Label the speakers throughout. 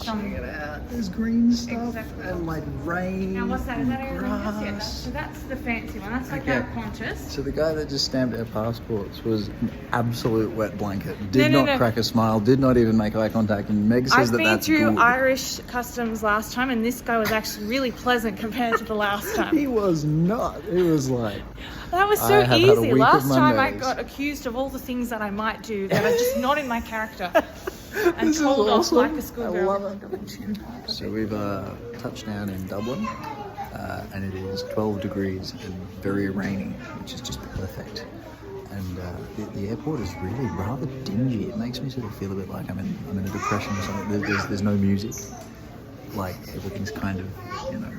Speaker 1: some...
Speaker 2: Check it out. There's green stuff.
Speaker 1: Exactly.
Speaker 2: And like rain.
Speaker 1: Now what's that? Is that everything else? Yeah,
Speaker 2: grass.
Speaker 1: so that's the fancy one. That's like
Speaker 2: Okay.
Speaker 1: our Qantas.
Speaker 2: So the guy that just stamped our passports was an absolute wet blanket. Did not crack a smile. Did not even make eye contact. And Meg says
Speaker 1: I've been
Speaker 2: that's
Speaker 1: through
Speaker 2: good.
Speaker 1: Irish customs last time, and this guy was actually really pleasant compared to the last time.
Speaker 2: He was not. It was like...
Speaker 1: That was so
Speaker 2: I have had a
Speaker 1: easy.
Speaker 2: week
Speaker 1: Last
Speaker 2: of
Speaker 1: time I
Speaker 2: Mondays.
Speaker 1: got accused of all the things that I might do that are just not in my character. And
Speaker 2: This is
Speaker 1: told off
Speaker 2: awesome.
Speaker 1: like a
Speaker 2: I
Speaker 1: schoolgirl.
Speaker 2: love it. So we've touched down in Dublin, and it is 12 degrees and very rainy, which is just perfect. And the airport is really rather dingy. It makes me sort of feel a bit like I'm in a depression or something. There's no music. Like everything's kind of, you know,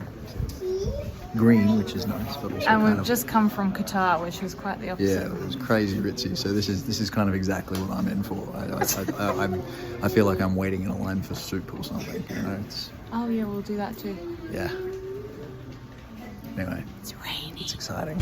Speaker 2: green, which is nice, but also
Speaker 1: And we've just come from Qatar, which was quite the opposite.
Speaker 2: yeah, it was crazy ritzy. So this is kind of exactly what I'm in for. I feel like I'm waiting in a line for soup or something. You know, it's
Speaker 1: Oh yeah, we'll do that too.
Speaker 2: yeah. Anyway,
Speaker 1: It's rainy.
Speaker 2: it's exciting.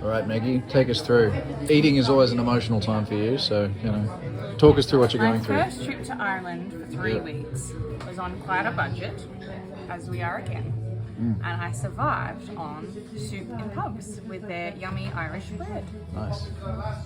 Speaker 2: All right, Maggie, take us through. Eating is always an emotional time for you, so, you know, talk us through what you're
Speaker 1: My
Speaker 2: going through.
Speaker 1: first trip to Ireland for 3 weeks was on quite a budget, as we are again. And I survived on soup in pubs with their yummy Irish bread.
Speaker 2: Nice.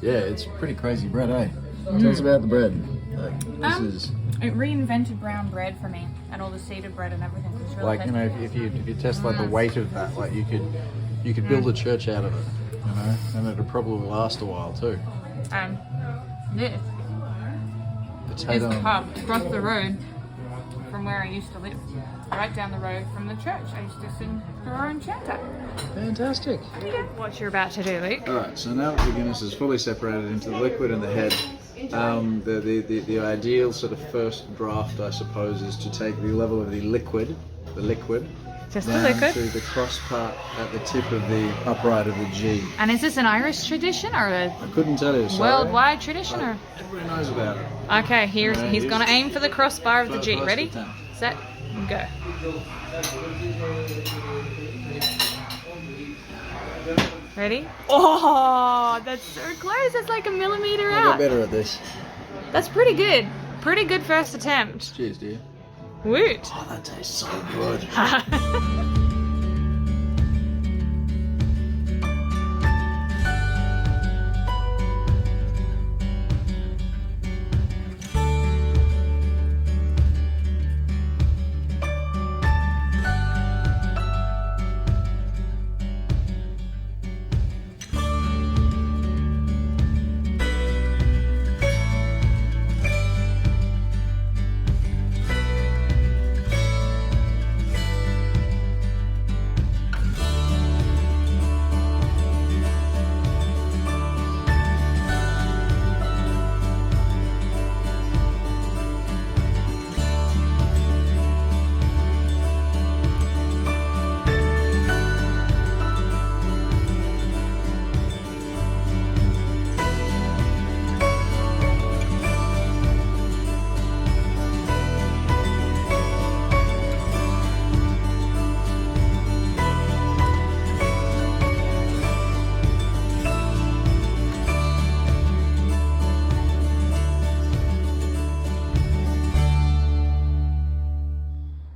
Speaker 2: Yeah, it's pretty crazy bread, eh? Tell us about the bread. Like, this is...
Speaker 1: It reinvented brown bread for me, and all the seeded bread and everything. It was really
Speaker 2: Like, you know, if you test like the weight of that, like you could build a church out of it, you know, and it'd probably last a while too.
Speaker 1: And this
Speaker 2: Potato.
Speaker 1: is the pub across the road from where I used to live. Right down the road from the church. I used to sing our own chant at.
Speaker 2: Fantastic.
Speaker 1: What you're about to do, Luke?
Speaker 2: All right, so now that the Guinness is fully separated into the liquid and the head, the ideal sort of first draft, I suppose, is to take the level of the liquid,
Speaker 1: Just the
Speaker 2: down
Speaker 1: liquid.
Speaker 2: to the cross part at the tip of the upright of the G.
Speaker 1: And is this an Irish tradition or a
Speaker 2: I couldn't tell you. Sorry.
Speaker 1: worldwide tradition? Or
Speaker 2: Everybody knows about it.
Speaker 1: okay, he's gonna aim for the crossbar of the G.
Speaker 2: First
Speaker 1: Ready,
Speaker 2: attempt.
Speaker 1: set, go. Ready? Oh, that's so close. That's like a millimeter
Speaker 2: I'll get
Speaker 1: out.
Speaker 2: better at this.
Speaker 1: That's pretty good. Pretty good first attempt.
Speaker 2: Cheers, dear.
Speaker 1: Woot.
Speaker 2: Oh, that tastes so good.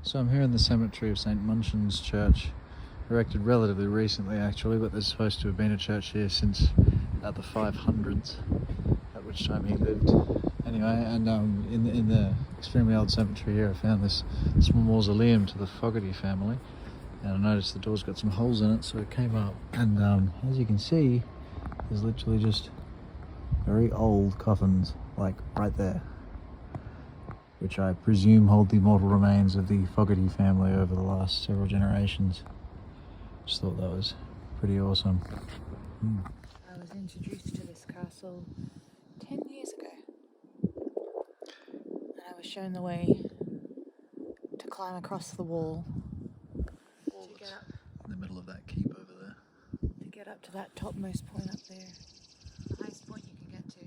Speaker 2: So I'm here in the cemetery of St. Munchin's Church, erected relatively recently actually, but there's supposed to have been a church here since the 500s, at which time he lived. Anyway, and in the extremely old cemetery here, I found this small mausoleum to the Fogarty family, and I noticed the door's got some holes in it, so it came up, and as you can see, there's literally just very old coffins, like right there, which I presume hold the mortal remains of the Fogarty family over the last several generations. Just thought that was pretty awesome.
Speaker 1: I was introduced to this castle 10 years ago. And I was shown the way to climb across the wall. To get up,
Speaker 2: In the middle of that keep over there.
Speaker 1: to get up to that topmost point up there. The highest point you can get to.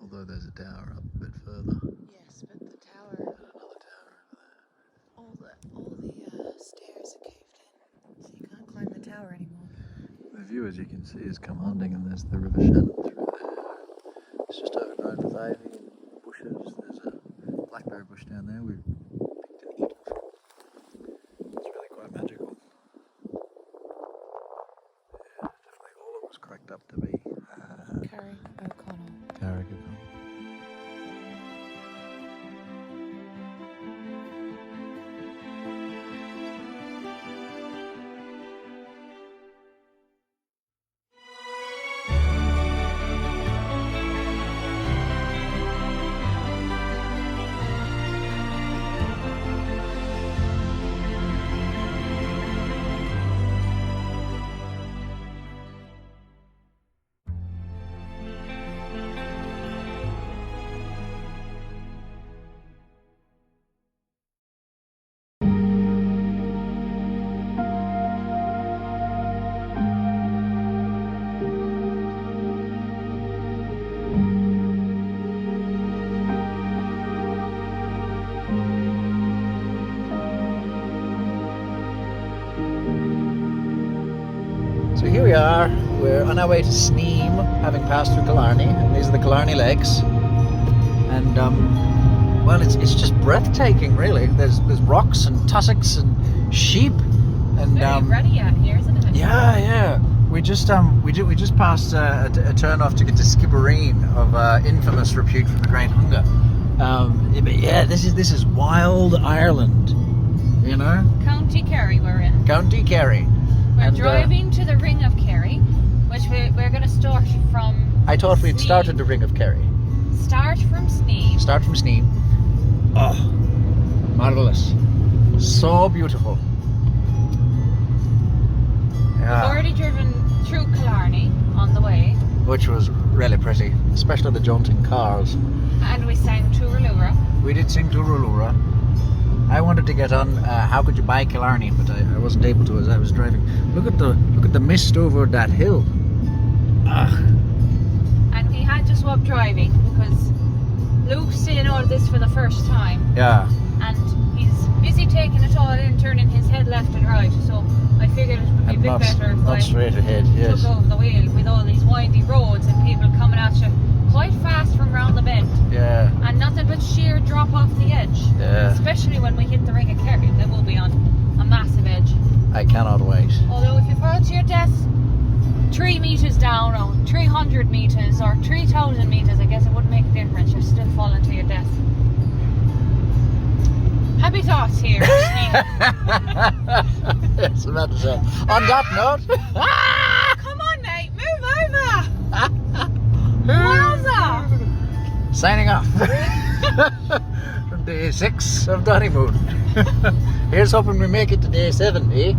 Speaker 2: Although there's a tower up a bit further.
Speaker 1: Yes, but the tower all the stairs are caved in, so you can't climb the tower anymore.
Speaker 2: The view, as you can see, is commanding, and there's the River Shannon through there. It's just overgrown with ivy and bushes. There's a blackberry bush down there we've picked and eaten from. It's really quite magical. Yeah, definitely all it was cracked up to be.
Speaker 1: Carrie O'Connell.
Speaker 2: Carrick O'Connell. So here we are, we're on our way to Sneem, having passed through Killarney, and these are the Killarney Lakes. And well, it's just breathtaking, really. There's rocks and tussocks and sheep, and
Speaker 1: Very ruddy out here, isn't it?
Speaker 2: yeah. We just passed a turn off to get to Skibbereen of infamous repute from the Great Hunger. But yeah, this is wild Ireland, you know.
Speaker 1: County Kerry we're in.
Speaker 2: County Kerry.
Speaker 1: We're driving to the Ring of Kerry, which we're going to start from.
Speaker 2: I thought we'd
Speaker 1: Sneem.
Speaker 2: started the Ring of Kerry.
Speaker 1: Start from Sneem.
Speaker 2: Start from Sneem. Oh, marvelous. So beautiful.
Speaker 1: We've
Speaker 2: Yeah.
Speaker 1: already driven through Killarney on the way,
Speaker 2: Which was really pretty, especially the jaunting cars.
Speaker 1: and we sang Tooraloora.
Speaker 2: We did sing Tooraloora. I wanted to get on How Could You Buy Killarney, but I wasn't able to as I was driving. Look at the mist over that hill. Ah.
Speaker 1: And we had to swap driving because Luke's seeing all this for the first time,
Speaker 2: Yeah.
Speaker 1: and he's busy taking it all in, turning his head left and right. So I figured it would be a
Speaker 2: And
Speaker 1: bit
Speaker 2: not,
Speaker 1: better if
Speaker 2: not
Speaker 1: I
Speaker 2: straight ahead, yes.
Speaker 1: took over the wheel with all these windy roads and people coming at you quite fast from round the bend,
Speaker 2: Yeah.
Speaker 1: and nothing but sheer drop off the edge.
Speaker 2: Yeah.
Speaker 1: Especially when we hit the Ring of Kerry, then we'll be on a massive edge.
Speaker 2: I cannot wait.
Speaker 1: Although if you fall to your death 3 meters down, or 300 meters, or 3,000 meters, I guess it wouldn't make a difference. You're still falling to your death. Happy thoughts here.
Speaker 2: Yes, I'm about to say. On that note,
Speaker 1: Come on, mate, move over. Wowza!
Speaker 2: signing off from day 6 of the honeymoon. Here's hoping we make it to day 7, eh?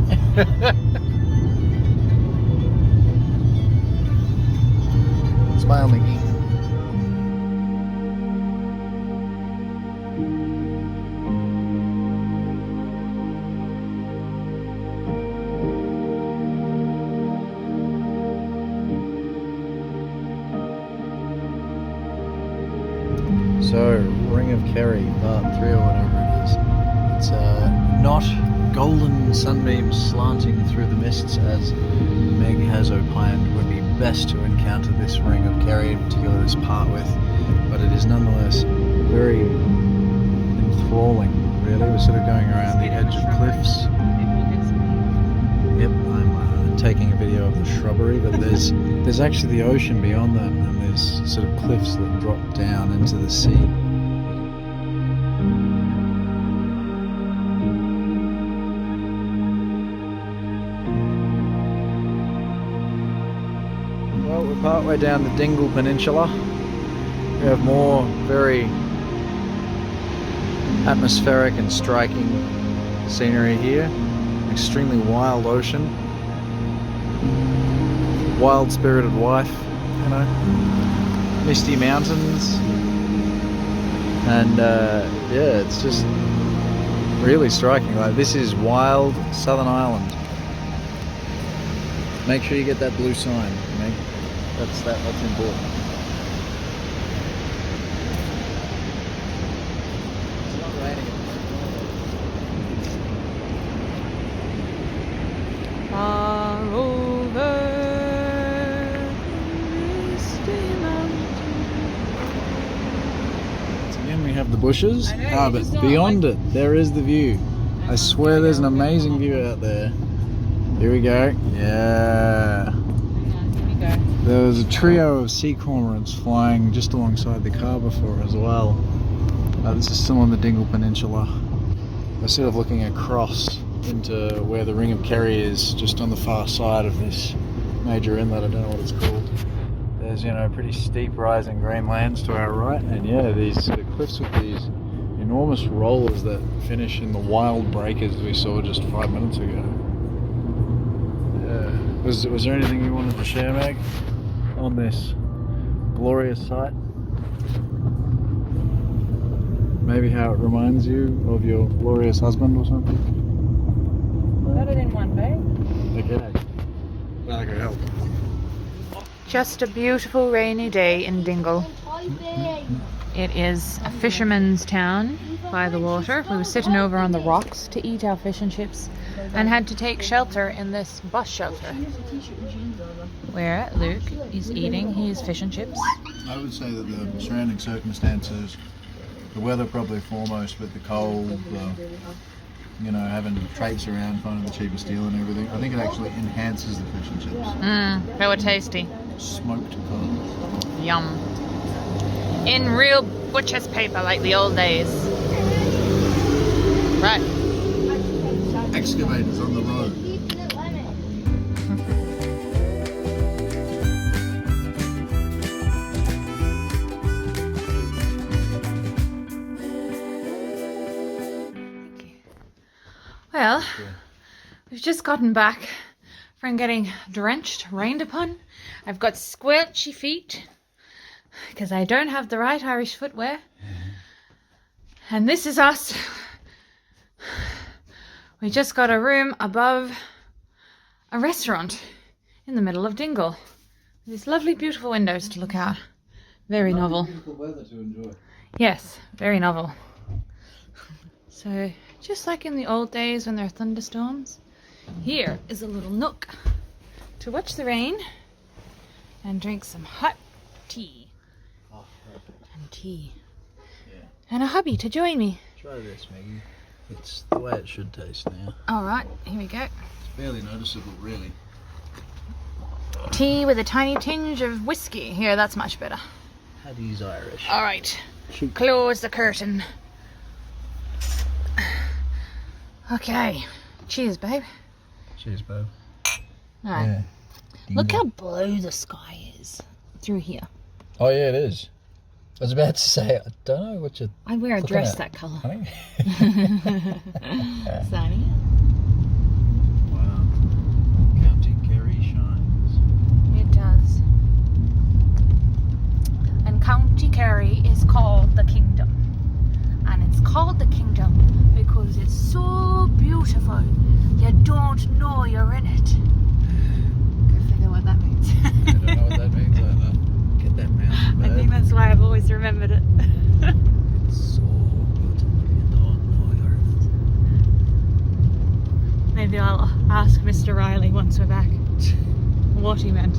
Speaker 2: Smile, Mickey. So, Ring of Kerry, part 3 or whatever it is. It's not golden sunbeams slanting through the mists as Meg has opined would be best to encounter this Ring of Kerry, in particular this part with, but it is nonetheless very enthralling, really. We're sort of going around the edge of cliffs. Yep, I'm taking a video of the shrubbery, but there's actually the ocean beyond that, and there's sort of cliffs that drop down into the sea. Well, we're partway down the Dingle Peninsula. We have more very atmospheric and striking scenery here. Extremely wild ocean. Wild spirited wife, you know. Misty mountains. And yeah, it's just really striking. Like, this is wild Southern Ireland. Make sure you get that blue sign, Meg. That's important. It's not raining. bushes.
Speaker 1: I know,
Speaker 2: Ah,
Speaker 1: you
Speaker 2: but
Speaker 1: just don't
Speaker 2: beyond
Speaker 1: like-
Speaker 2: it, there is the view. I swear there's an amazing view out there. Here we go. Yeah.
Speaker 1: Here we go.
Speaker 2: There was a trio of sea cormorants flying just alongside the car before as well. This is still on the Dingle Peninsula. We're sort of looking across into where the Ring of Kerry is, just on the far side of this major inlet. I don't know what it's called. There's, you know, pretty steep rising green lands to our right, and yeah, these sort of cliffs with these enormous rollers that finish in the wild breakers we saw just 5 minutes ago. Yeah. Was there anything you wanted to share, Meg, on this glorious sight? Maybe how it reminds you of your glorious husband or something?
Speaker 1: Got it in one, babe.
Speaker 2: Okay. That could help.
Speaker 1: Just a beautiful rainy day in Dingle. It is a fisherman's town by the water. We were sitting over on the rocks to eat our fish and chips and had to take shelter in this bus shelter where Luke is eating his fish and chips.
Speaker 2: I would say that the surrounding circumstances, the weather probably foremost, but the cold, you know, having traipse around, finding the cheapest deal and everything, I think it actually enhances the fish and chips.
Speaker 1: They were tasty.
Speaker 2: Smoked cod.
Speaker 1: Yum. In real butcher's paper like the old days. Right.
Speaker 2: Excavators on the road.
Speaker 1: Well, we've just gotten back from getting drenched, rained upon. I've got squelchy feet because I don't have the right Irish footwear. And this is us. We just got a room above a restaurant in the middle of Dingle. These lovely, beautiful windows to look out. Very novel.
Speaker 2: Beautiful weather to enjoy.
Speaker 1: Yes, very novel. So, just like in the old days when there are thunderstorms, here is a little nook to watch the rain and drink some hot tea.
Speaker 2: Oh, perfect.
Speaker 1: And tea.
Speaker 2: Yeah.
Speaker 1: And a hubby to join me.
Speaker 2: Try this, Maggie. It's the way it should taste now.
Speaker 1: Alright, here we go.
Speaker 2: It's barely noticeable, really.
Speaker 1: Tea with a tiny tinge of whiskey. Here, that's much better.
Speaker 2: Hattie's Irish.
Speaker 1: Alright,
Speaker 2: Shoot.
Speaker 1: close the curtain. Okay, cheers, babe.
Speaker 2: Cheers, babe.
Speaker 1: Alright,
Speaker 2: Yeah.
Speaker 1: look how blue the sky is through here.
Speaker 2: Oh yeah, it is. I was about to say, I don't know what you're
Speaker 1: I wear a
Speaker 2: looking
Speaker 1: dress
Speaker 2: at,
Speaker 1: that colour.
Speaker 2: honey.
Speaker 1: Sunny.
Speaker 2: Wow. County Kerry shines.
Speaker 1: It does. And County Kerry is called the Kingdom. And it's called the Kingdom because it's so beautiful you don't know you're in it. Go figure what that means.
Speaker 2: I don't know what that means either. Get that mountain,
Speaker 1: I
Speaker 2: babe.
Speaker 1: think that's why I've always remembered it.
Speaker 2: It's so beautiful you don't know you're in it.
Speaker 1: Maybe I'll ask Mr. Riley once we're back what he meant.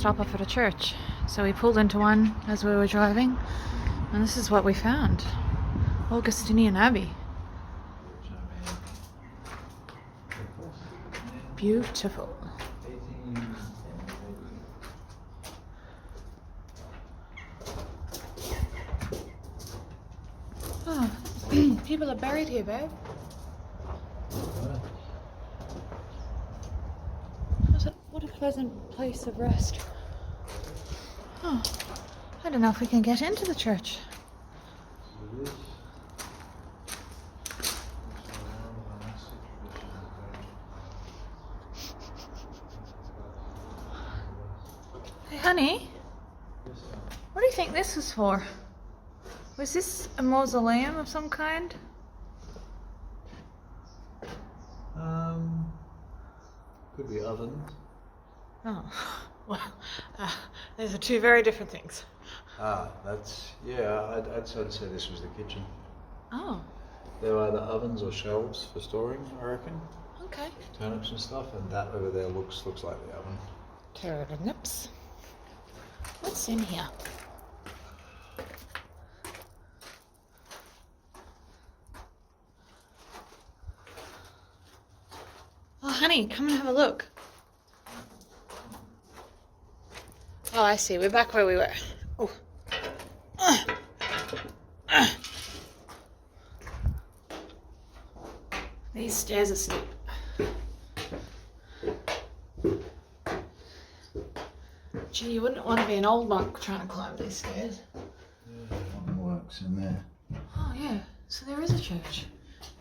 Speaker 1: stop off at a church. So we pulled into one as we were driving, and this is what we found. Augustinian Abbey. Beautiful. Oh, people are buried here, babe. What a pleasant place of rest. Oh, I don't know if we can get into the church. Hey, honey, what do you think this was for? Was this a mausoleum of some kind?
Speaker 2: Could be ovens.
Speaker 1: Oh, well, those are two very different things.
Speaker 2: That's, yeah, I'd sort of say this was the kitchen.
Speaker 1: Oh.
Speaker 2: There were either ovens or shelves for storing, I reckon.
Speaker 1: Okay.
Speaker 2: Turnips and stuff, and that over there looks like the oven.
Speaker 1: Turnips. What's in here? Oh, honey, come and have a look. Oh, I see. We're back where we were. Oh. These stairs are steep. Gee, you wouldn't want to be an old monk trying to climb these stairs.
Speaker 2: Yeah, one works in there.
Speaker 1: Oh, yeah. So there is a church.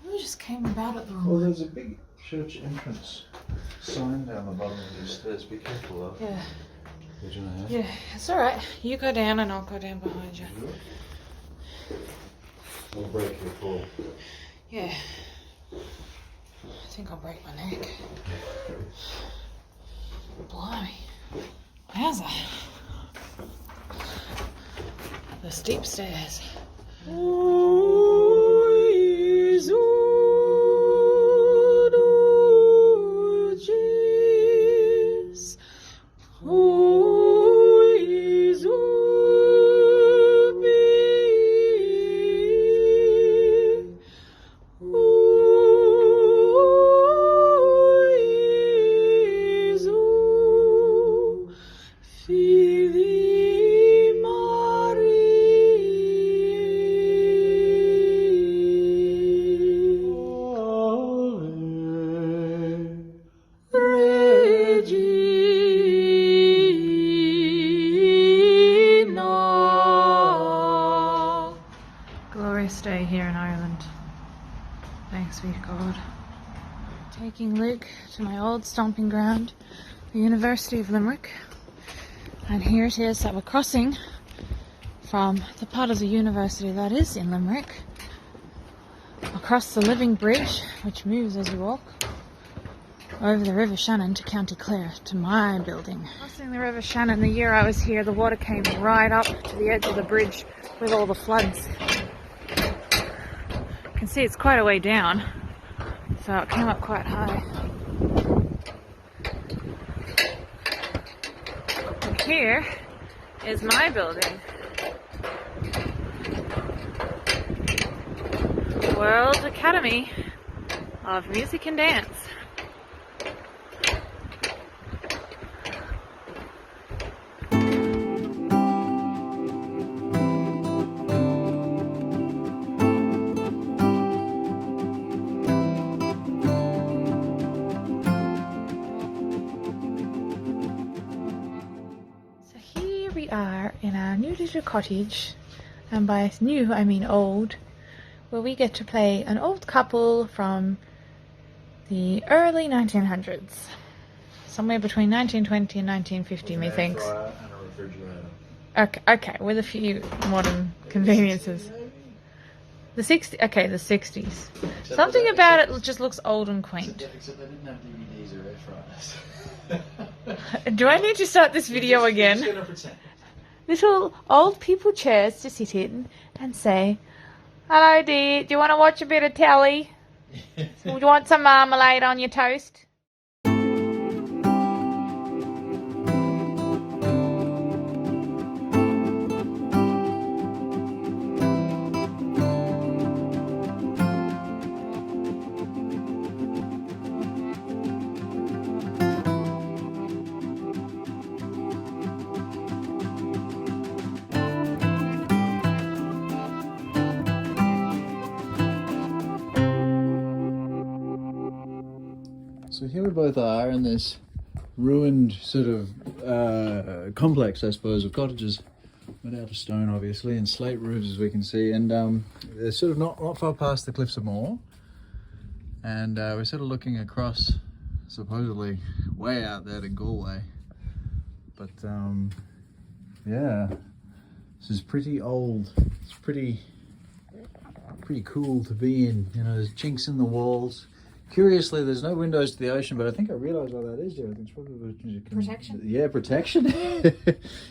Speaker 1: We just came about it the wrong
Speaker 2: Well,
Speaker 1: way.
Speaker 2: there's a big church entrance sign down the bottom of these stairs. Be careful of.
Speaker 1: Yeah.
Speaker 2: Did you know?
Speaker 1: Yeah, it's alright. You go down and I'll go down behind you.
Speaker 2: We'll break your fall.
Speaker 1: Yeah. I think I'll break my neck. Blimey. Wowza. The steep stairs. Glorious day here in Ireland. Thanks be to God. Taking Luke to my old stomping ground, the University of Limerick. And here it is that we're crossing from the part of the university that is in Limerick across the living bridge, which moves as you walk, over the River Shannon to County Clare, to my building. Crossing the River Shannon, the year I was here, the water came right up to the edge of the bridge with all the floods. You can see it's quite a way down, so it came up quite high. And here is my building. World Academy of Music and Dance. We are in our new little cottage, and by new I mean old, where we get to play an old couple from the early 1900s, somewhere between 1920 and 1950, methinks.
Speaker 2: And a refrigerator.
Speaker 1: Okay, with a few modern conveniences. The 60s. Something about it just looks old and quaint.
Speaker 2: Except they didn't have DVDs or air fryers.
Speaker 1: Do I need to start this video again?
Speaker 2: Just gonna pretend.
Speaker 1: Little old people chairs to sit in and say, "Hello dear, do you want to watch a bit of telly? Do you want some marmalade on your toast?"
Speaker 2: So here we both are in this ruined sort of complex, I suppose, of cottages made out of stone, obviously, and slate roofs, as we can see. And they're sort of not far past the Cliffs of Moher. And we're sort of looking across, supposedly way out there to Galway. But yeah, this is pretty old. It's pretty cool to be in. You know, there's chinks in the walls. Curiously, there's no windows to the ocean, but I think I realise why that is, Joe. I think it's probably
Speaker 1: Protection.
Speaker 2: Yeah, protection.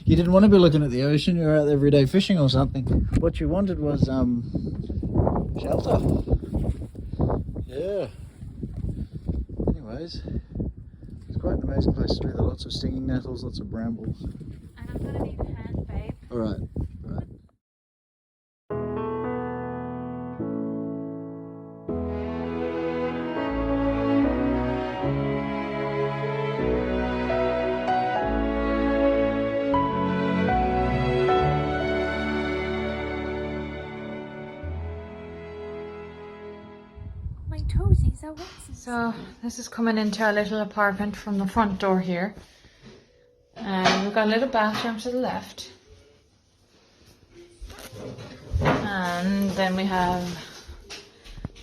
Speaker 2: You didn't want to be looking at the ocean. You were out every day fishing or something. What you wanted was shelter. Yeah. Anyways, it's quite an amazing place to be. There are lots of stinging nettles, lots of brambles.
Speaker 1: And I'm gonna need a hand, babe.
Speaker 2: All right. Right.
Speaker 1: My toesies are wet. So this is coming into our little apartment from the front door here. And we've got a little bathroom to the left. And then we have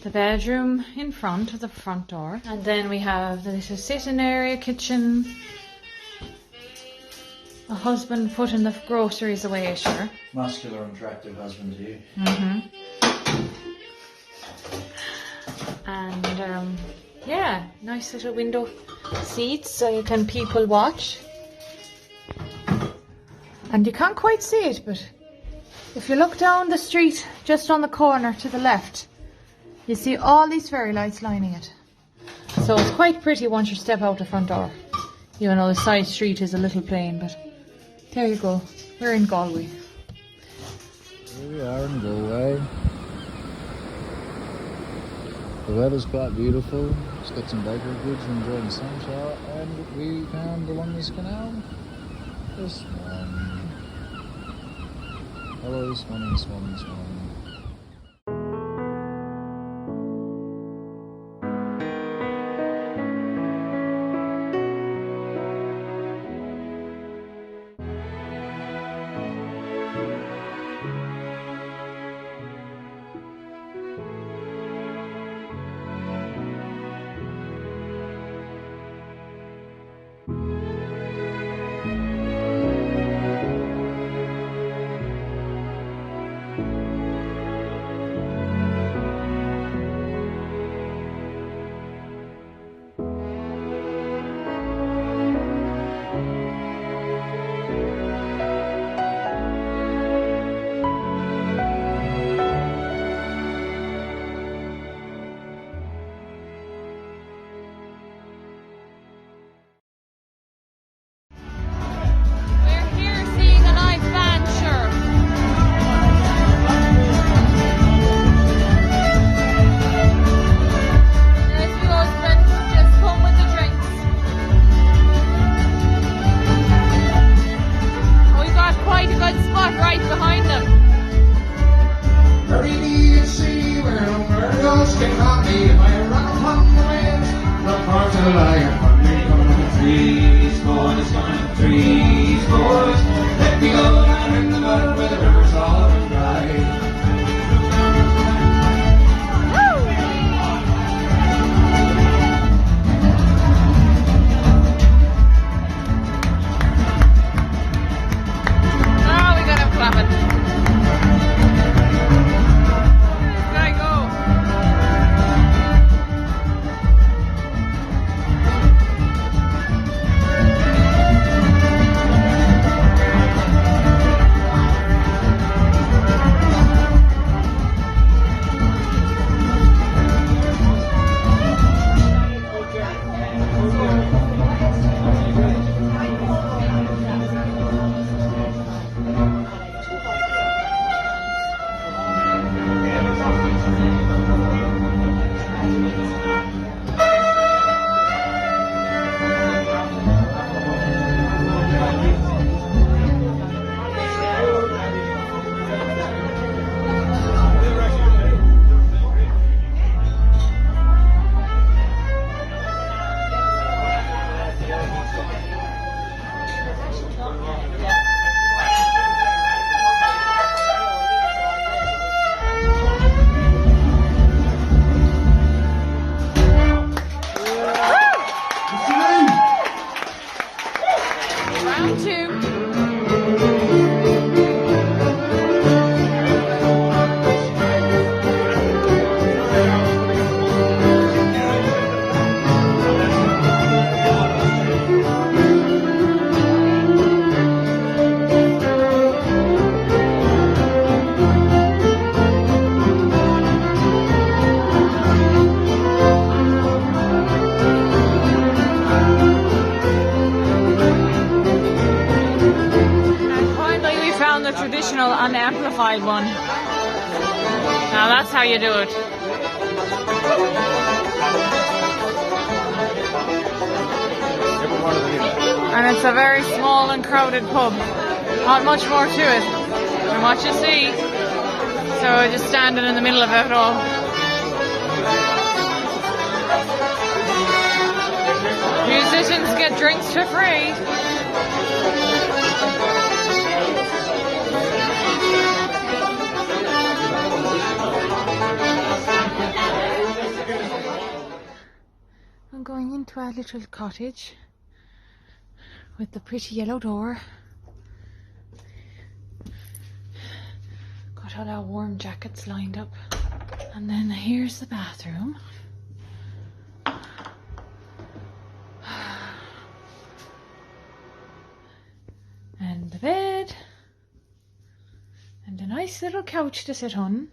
Speaker 1: the bedroom in front of the front door. And then we have the little sitting area, kitchen. A husband putting the groceries away, sure.
Speaker 2: Muscular and attractive husband to you.
Speaker 1: And yeah, nice little window seats so you can people watch. And you can't quite see it, but if you look down the street just on the corner to the left, you see all these fairy lights lining it. So it's quite pretty once you step out the front door. Even though the side street is a little plain, but there you go. We're in Galway.
Speaker 2: Here we are in Galway. The weather's quite beautiful. Just got some bakery goods and enjoying the sunshine, and we found along this canal this one. Hello, swanning, swanning, swanning.
Speaker 1: qualified one. Now that's how you do it. And it's a very small and crowded pub. Not much more to it than what you see. So we're just standing in the middle of it all. Musicians get drinks for free. I'm going into our little cottage with the pretty yellow door. Got all our warm jackets lined up. And then here's the bathroom. And the bed. And a nice little couch to sit on.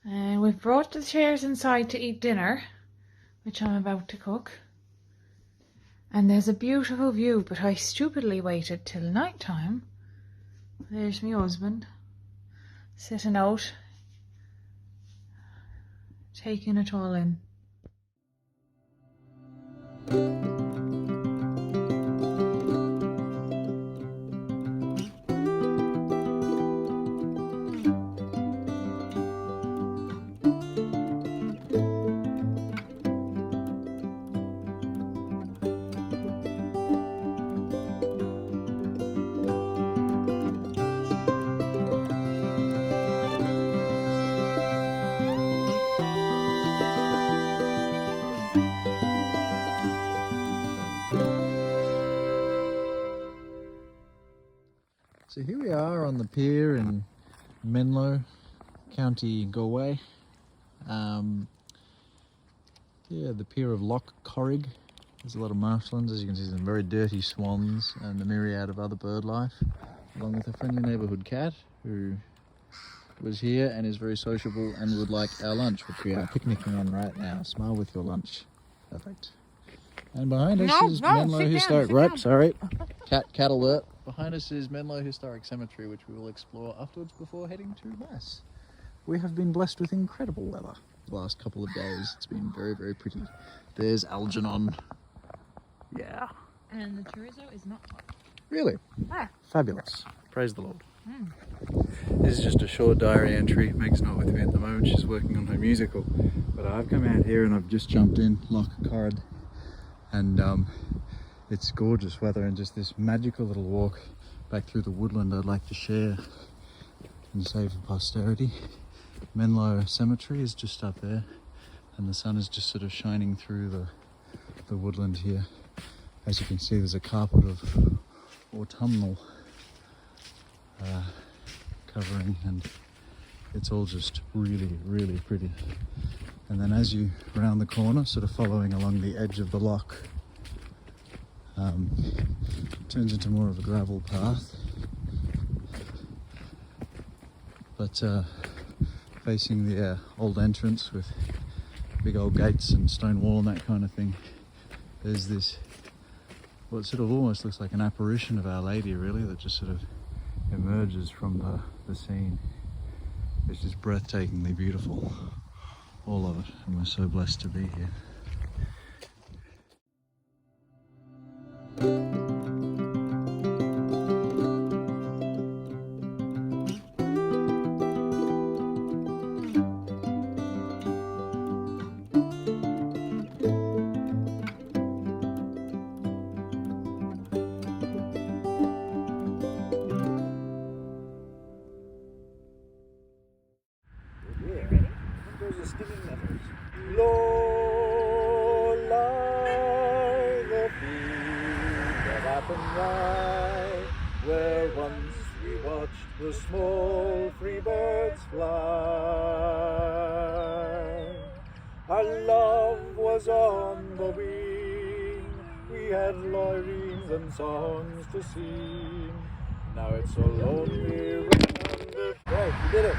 Speaker 1: And we've brought the chairs inside to eat dinner, which I'm about to cook. And there's a beautiful view, but I stupidly waited till night time. There's my husband sitting out, taking it all in.
Speaker 2: So here we are on the pier in Menlo, County Galway. Yeah, the pier of Loch Corrig. There's a lot of marshlands, as you can see, some very dirty swans and a myriad of other bird life, along with a friendly neighbourhood cat who was here and is very sociable and would like our lunch, which we are picnicking on right now. Smile with your lunch. Perfect. And behind us is Menlo Historic. Right, sorry. Cat alert. Behind us is Menlo Historic Cemetery, which we will explore afterwards before heading to Mass. We have been blessed with incredible weather the last couple of days. It's been very, very pretty. There's Algernon. Yeah.
Speaker 1: And the chorizo is not hot.
Speaker 2: Really?
Speaker 1: Ah.
Speaker 2: Fabulous. Praise the Lord. This is just a short diary entry. Meg's not with me at the moment. She's working on her musical. But I've come out here and I've just jumped in Loch Corrig. And it's gorgeous weather and just this magical little walk back through the woodland I'd like to share and save for posterity. Menlo Cemetery is just up there and the sun is just sort of shining through the woodland here. As you can see, there's a carpet of autumnal covering and it's all just really, really pretty. And then as you round the corner, sort of following along the edge of the loch, turns into more of a gravel path, but facing the old entrance with big old gates and stone wall and that kind of thing, there's this, what sort of almost looks like an apparition of Our Lady, really, that just sort of emerges from the scene. It's just breathtakingly beautiful, all of it, and we're so blessed to be here. Low lie the field that up and right, where once we watched the small free birds fly. Our love was on the wing, we had loirings and songs to sing. Now it's so lonely round the right, you did it.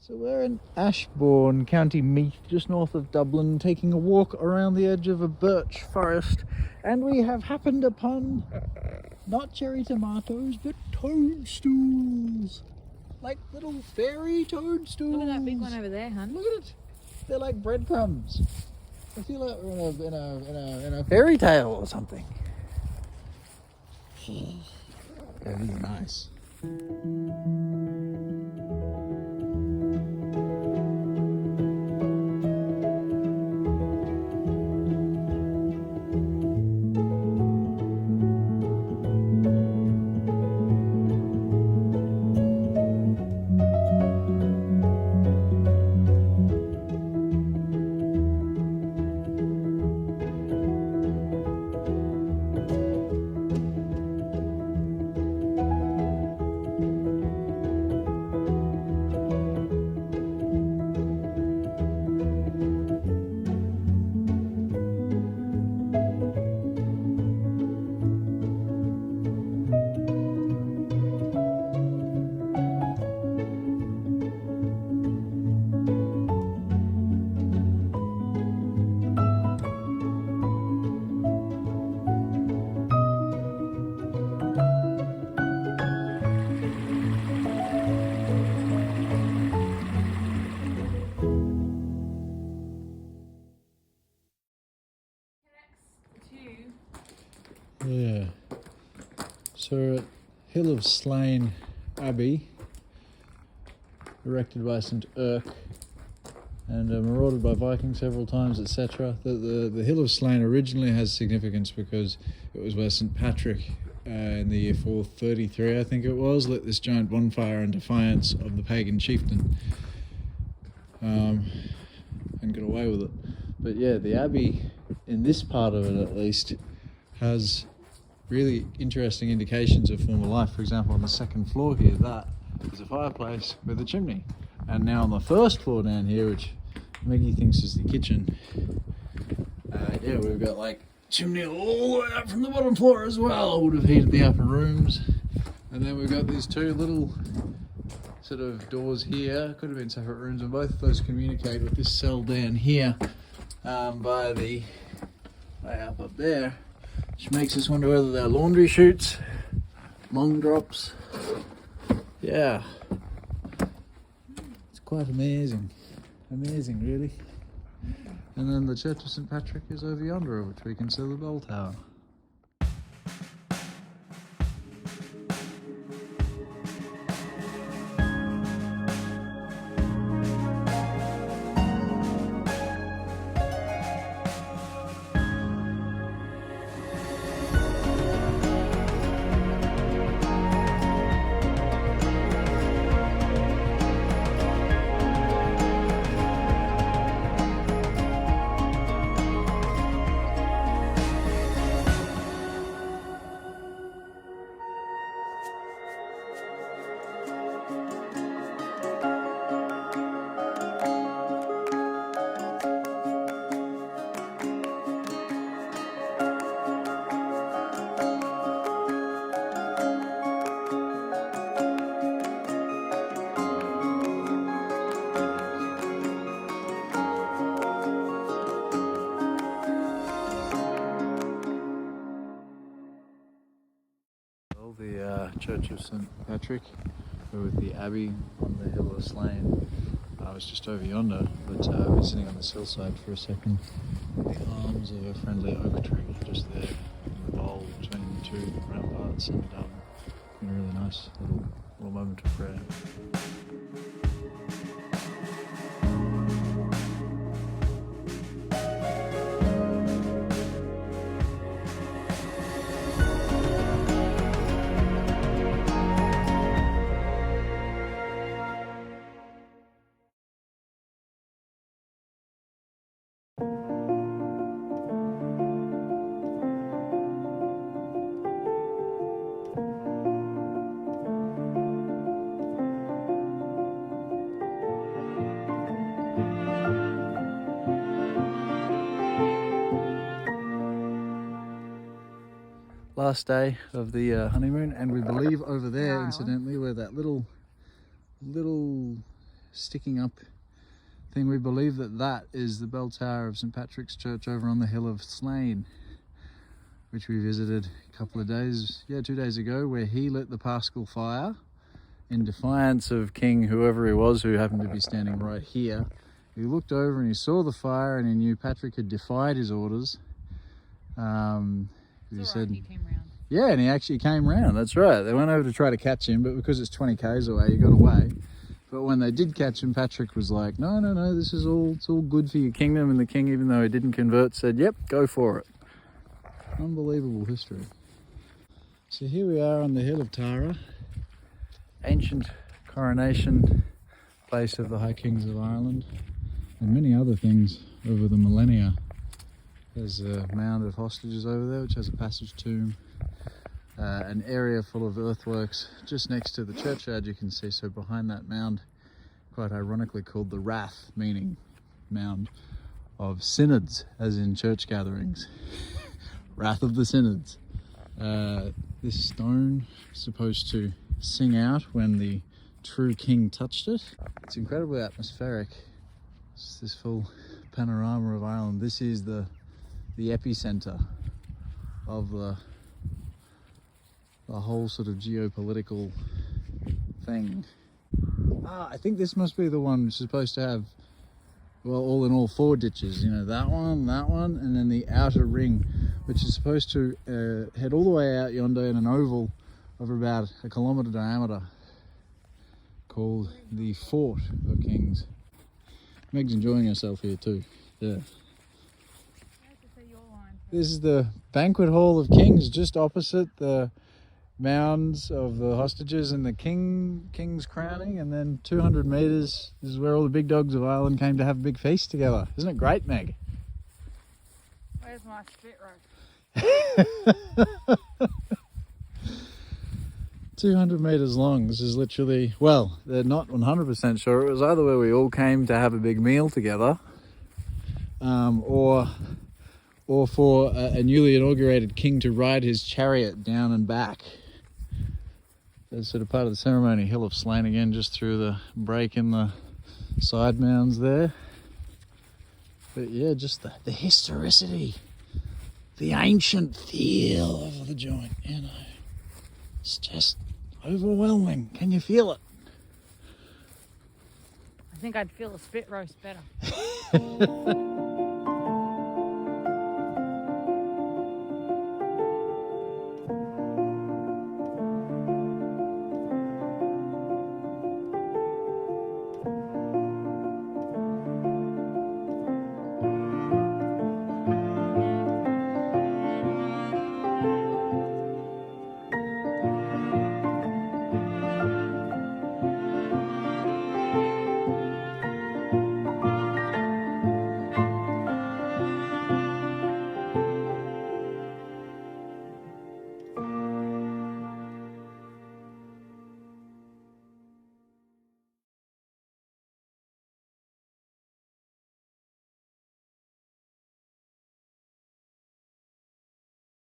Speaker 2: So we're in Ashbourne, County Meath, just north of Dublin, taking a walk around the edge of a birch forest, and we have happened upon not cherry tomatoes, but toadstools. Like little fairy toadstools.
Speaker 1: Look at that big one over there, hun.
Speaker 2: Look at it. They're like breadcrumbs. I feel like we're in a fairy tale or something. Yeah, these are nice. Yeah. So we're at Hill of Slane Abbey, erected by St. Erc and marauded by Vikings several times, etc. The Hill of Slane originally has significance because it was where St. Patrick, in the year 433, I think it was, lit this giant bonfire in defiance of the pagan chieftain, and got away with it. But yeah, the abbey, in this part of it at least, has really interesting indications of former life. For example, on the second floor here, that is a fireplace with a chimney. And now on the first floor down here, which Maggie thinks is the kitchen, yeah, we've got like chimney all the way up from the bottom floor as well. Would have heated the upper rooms. And then we've got these two little sort of doors here. Could have been separate rooms, and both of those communicate with this cell down here by the way up there. Which makes us wonder whether they're laundry chutes, long drops. Yeah. It's quite amazing. Amazing, really. And then the Church of St. Patrick is over yonder, which we can see the bell tower. The Church of St. Patrick, with the Abbey on the Hill of Slane. I was just over yonder, but I've been sitting on this hillside for a second with the arms of a friendly oak tree just there in the bowl between the two ramparts, and been a really nice little moment of prayer. Last day of the honeymoon, and we believe over there, incidentally, where that little sticking up thing. We believe that that is the bell tower of St Patrick's Church over on the hill of Slane, which we visited a couple of days, 2 days ago, where he lit the Paschal fire in defiance of King whoever he was, who happened to be standing right here. He looked over and he saw the fire and he knew Patrick had defied his orders. He said,
Speaker 1: he came round.
Speaker 2: yeah, and he actually came round, that's right. They went over to try to catch him, but because it's 20 k's away, he got away. But when they did catch him, Patrick was like, no, this is it's all good for your kingdom. And the king, even though he didn't convert, said, yep, go for it. Unbelievable history. So here we are on the hill of Tara, ancient coronation place of the High Kings of Ireland, and many other things over the millennia. There's a mound of hostages over there, which has a passage tomb, an area full of earthworks just next to the churchyard, you can see. So behind that mound, quite ironically called the Rath, meaning mound of synods, as in church gatherings. Wrath of the synods. This stone is supposed to sing out when the true king touched it. It's incredibly atmospheric. It's this full panorama of Ireland. This is the epicenter of the whole sort of geopolitical thing. I think this must be the one which is supposed to have, well, all in all 4 ditches. You know, that one, and then the outer ring, which is supposed to head all the way out yonder in an oval of about 1 kilometre diameter, called the Fort of Kings. Meg's enjoying herself here too. Yeah. This is the banquet hall of Kings, just opposite the mounds of the hostages and the king's crowning, and then 200 metres is where all the big dogs of Ireland came to have a big feast together. Isn't it great, Meg?
Speaker 1: Where's my spit rope?
Speaker 2: 200 metres long. This is literally, well, they're not 100% sure. It was either where we all came to have a big meal together, or for a newly inaugurated king to ride his chariot down and back. That's sort of part of the ceremony. Hill of Slane again, just through the break in the side mounds there. But yeah, just the historicity, the ancient feel of the joint, you know. It's just overwhelming. Can you feel it?
Speaker 1: I think I'd feel a spit roast better.